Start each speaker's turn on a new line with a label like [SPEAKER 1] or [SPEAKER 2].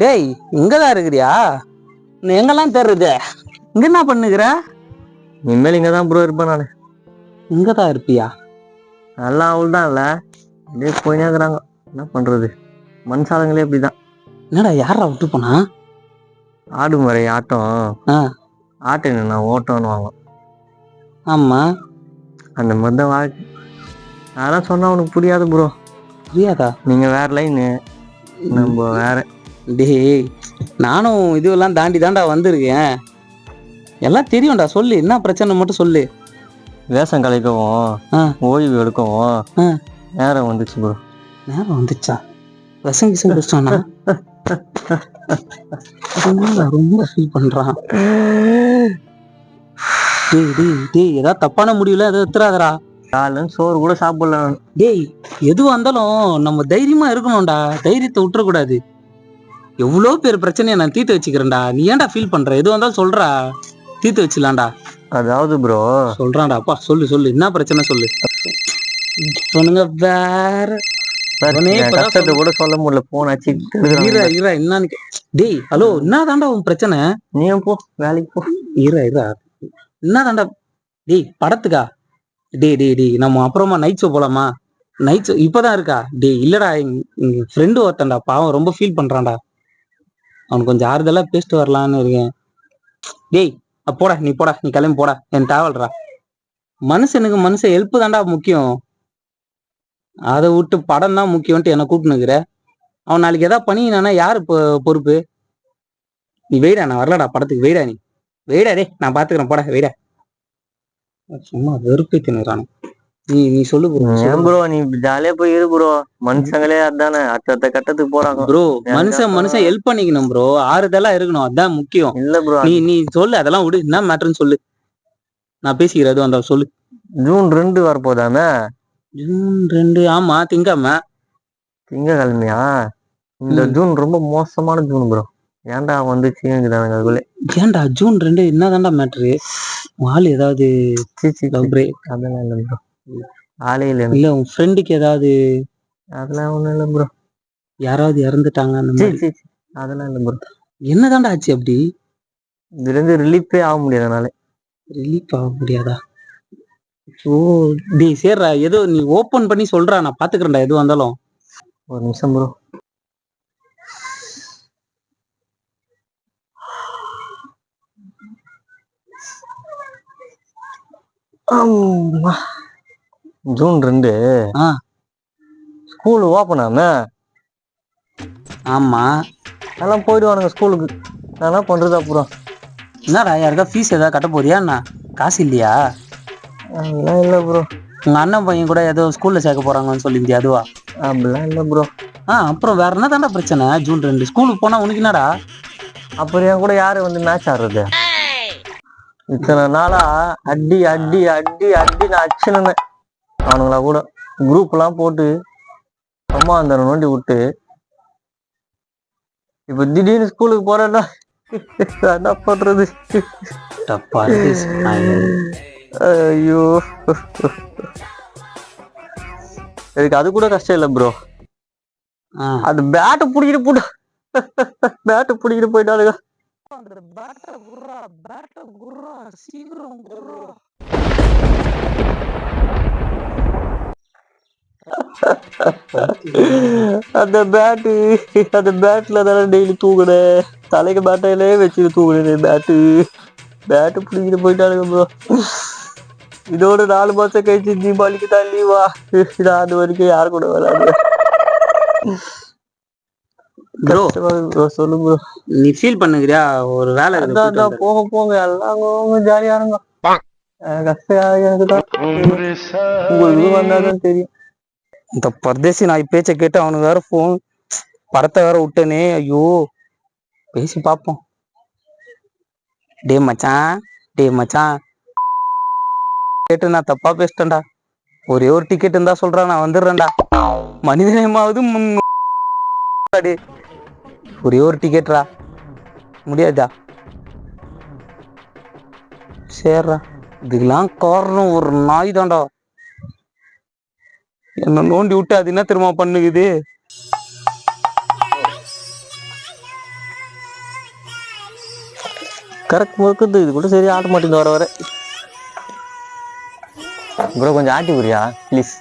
[SPEAKER 1] டேய் இங்கதான் இருக்கிறியா? எங்கெல்லாம் தேடுறது? இங்க என்ன பண்ணுகிற?
[SPEAKER 2] இனிமேல் இங்கதான் ப்ரோ இருப்பேன் நானு.
[SPEAKER 1] இங்கதான் இருப்பியா?
[SPEAKER 2] நல்லா அவள் தான் இல்ல அப்படியே போயினே இருக்கிறாங்க. என்ன பண்றது, மனுஷாலங்களே இப்படிதான்.
[SPEAKER 1] என்னடா யாரா விட்டு போனா?
[SPEAKER 2] ஆடு முறை ஆட்டம். ஆட்டு நான் ஓட்டம்னு வாங்க.
[SPEAKER 1] ஆமா
[SPEAKER 2] அந்த மாதிரிதான் வாழ்க்கை. அதெல்லாம் சொன்னா உனக்கு புரியாது ப்ரோ.
[SPEAKER 1] புரியாதா?
[SPEAKER 2] நீங்க வேற லைனு, நம்ம வேற.
[SPEAKER 1] டேய் நானும் இதுவெல்லாம் தாண்டி தாண்டா வந்திருக்கேன். எல்லாம் தெரியும்டா. சொல்லு என்ன பிரச்சனை மட்டும் சொல்லு.
[SPEAKER 2] வேஷம் கலைக்கவும் ஓய்வு எடுக்கவும் நேரம் வந்துச்சு ப்ரோ.
[SPEAKER 1] நேரம் வந்துச்சா? விஷம் கிசம் குடிச்சானா? ரொம்ப ஃபீல் பண்றான். டேய் டேய் டேய் ஏதாவது தப்பான முடிவுல எதாவது எடுத்துறாதடா.
[SPEAKER 2] காலைல சோறு கூட சாப்பிடல.
[SPEAKER 1] டேய் எதுவா இருந்தாலும் நம்ம தைரியமா இருக்கணும்டா. தைரியத்தை விட்டுறக்கூடாது. எவ்வளோ பேர் பிரச்சனையை நான் தீர்த்து வச்சுக்கிறேன்டா. நீ ஏன்டா ஃபீல் பண்ற? எதுவா இருந்தாலும் சொல்றா, தீர்த்து வச்சுலாம்டா.
[SPEAKER 2] அதாவது ப்ரோ
[SPEAKER 1] சொல்றான்டா. அப்பா சொல்லு சொல்லு, என்ன பிரச்சனை சொல்லு. சொன்னுங்க வேற
[SPEAKER 2] கஷ்டத்தை கூட சொல்ல முடியல. போன் ஆச்சு.
[SPEAKER 1] என்னன்னு டேய் ஹலோ, என்ன தாண்டா உன் பிரச்சனை?
[SPEAKER 2] நீ போ வேலைக்கு போ.
[SPEAKER 1] என்ன தாண்டா? டேய் படத்துக்கா? டேய் டேய் டேய் நம்ம அப்புறமா நைட் ஷோ போலாமா? நைட் ஷோ இப்பதான் இருக்கா? டேய் இல்லடா, எங்க ஃப்ரெண்டு ஒருத்தன்டா, பாவம் ரொம்ப ஃபீல் பண்றான்டா. அவனுக்கு கொஞ்சம் ஆறுதலா பேசிட்டு வரலான்னு இருக்கேன். டேய் போடா, நீ போடா, நீ கிளம்பி போடா. என் டிராவல்ரா. மனுஷனுக்கு மனுஷன் ஹெல்ப் தான்டா முக்கியம். அதை விட்டு படம் தான் முக்கியம்ட்டு என்ன கூப்பிட்டுனுக்குற. அவன் நாளைக்கு ஏதாவது பண்ணினானா யாரு பொறுப்பு? நீ வெயிடா, நான் வரலடா படத்துக்கு. வெயிடா, நீ வெயிடா. டே நான் பாத்துக்கிறேன், போடா வெயிடா. சும்மா வெறுப்பை தின்னுறானு. நீ சொல்லு
[SPEAKER 2] ப்ரோ. நீ ஜாலியா போய் இரு ப்ரோ. மனுஷங்களே அதானே அடுத்த கட்டத்துக்கு போறாங்க
[SPEAKER 1] ப்ரோ. மனுஷன் ஹெல்ப் பண்ணிக்கணும் ப்ரோ. ஆறுதலா இருக்கணும், அதான் முக்கியம்.
[SPEAKER 2] இல்ல ப்ரோ,
[SPEAKER 1] நீ சொல்லு, அதெல்லாம் விடு. என்ன மேட்டர்ன்னு சொல்லு, நான் பேசிக்கிறேன். அந்த சொல்லு.
[SPEAKER 2] ஜூன் 2 வரப்போதாமே?
[SPEAKER 1] ஜூன் 2? ஆமா,
[SPEAKER 2] திங்கக்கிழமையா? இந்த ஜூன் ரொம்ப மோசமான ஜூன் ப்ரோ. ஏன்டா வந்துச்சு?
[SPEAKER 1] ஏன்டா ஜூன் 2 என்னதான்டா மேட்ரு? ஆள் ஏதாவது
[SPEAKER 2] அதெல்லாம் இல்ல ப்ரோ. ஆளே இல்ல.
[SPEAKER 1] இல்ல உன் ஃப்ரெண்டுக்கு ஏதாவது?
[SPEAKER 2] அதெல்லாம் ஒண்ணும் இல்ல ப்ரோ.
[SPEAKER 1] யாராவது இறந்துட்டாங்க அந்த மாதிரி?
[SPEAKER 2] அதெல்லாம் இல்ல ப்ரோ.
[SPEAKER 1] என்னதான்டா ஆச்சு அப்படி?
[SPEAKER 2] இதுல இருந்து ரிலீஃபே ஆக முடியாதனால.
[SPEAKER 1] ரிலீஃப் ஆக முடியாதா? ஓ டேய் சேர்றா, ஏதோ நீ ஓபன் பண்ணி சொல்றா, நான் பாத்துக்கிறேன்டா எது வந்தாலும்.
[SPEAKER 2] ஒரு நிமிஷம் ப்ரோ. ஜூன் 2 ஸ்கூல் ஓபன் ஆமே.
[SPEAKER 1] ஆமா,
[SPEAKER 2] எல்லாம் போயிடுவானுங்க ஸ்கூலுக்கு. நான் என்ன பண்றது அப்புறம்?
[SPEAKER 1] என்னடா யாருக்கா ஃபீஸ் ஏதாவது கட்ட போறியா என்ன? காசு இல்லையா?
[SPEAKER 2] அதெல்லாம் இல்ல ப்ரோ.
[SPEAKER 1] உங்க அண்ணன் பையன் கூட ஏதோ ஸ்கூல்ல சேர்க்க போறாங்கன்னு சொல்லியிருந்தியா, அதுவா?
[SPEAKER 2] அப்படிலாம் இல்ல ப்ரோ.
[SPEAKER 1] அப்புறம் வேற என்ன தாண்டா பிரச்சனை? ஜூன் 2 ஸ்கூலுக்கு போனா உனக்கு என்னடா?
[SPEAKER 2] அப்புறம் என் கூட யாரு வந்து மேட்ச் ஆடுறது? இத்தனை நாளா அடி அடி அடி அடி நான் அடிச்சுனேன். அவனுங்களா கூட குரூப் எல்லாம் போட்டு அம்மா அந்த நோண்டி விட்டு, இப்ப திடீர்னு ஸ்கூலுக்கு போறேன்னா என்ன பண்றது? ஐயோ, எனக்கு அது கூட கஷ்டம் இல்ல ப்ரோ. அது பேட்டை பிடிக்கிட்டு போட்டு பேட்டை பிடிக்கிட்டு போயிட்டாலுங்க. அந்த பேட்ல தானே டெய்லி தூக்குனேன். தலைக்கு பேட்டையிலே வச்சு தூக்குனேன். Bat பிடிக்கிட்டு போயிட்டானுங்க bro. இதோட 4 மாசம் கழிச்சு தீபாவளிக்கு தான் லீவா? நான் அது வரைக்கும் யாரு கூட வராது ப்ரோ. சொல்லு ப்ரோ.
[SPEAKER 1] நீ ஃபீல் பண்ணுகிறியா? ஒரு வேலை
[SPEAKER 2] அதான் போங்க எல்லாம் ஜாலியா இருங்க. கஷ்டம் உங்களுக்கு வந்தாதான் தெரியும்.
[SPEAKER 1] இந்த பரதேசி நாய் பேச்ச கேட்டு அவனுக்கு வேற போன் படத்தை வேற விட்டனே. ஐயோ, பேசி பாப்போம். டே மச்சான் கேட்டு நான் தப்பா பேசிட்டேன்டா. ஒரே ஒரு டிக்கெட் இருந்தா சொல்றா, நான் வந்துடுறேன்டா. மனிதனமாவது ஒரே ஒரு டிக்கெட்ரா, முடியாதா? சேர்றா, இதுக்கெல்லாம் காரணம் ஒரு நாய் தான்டா. என்ன நோண்டி விட்டு அது என்ன திரும்ப பண்ணுகுது?
[SPEAKER 2] கரெக்ட் முறுக்குது. இது கூட சரி ஆட்ட மாட்டேங்குது வர வர. ப்ரோ கொஞ்சம் ஆட்டி புரியா ப்ளீஸ்.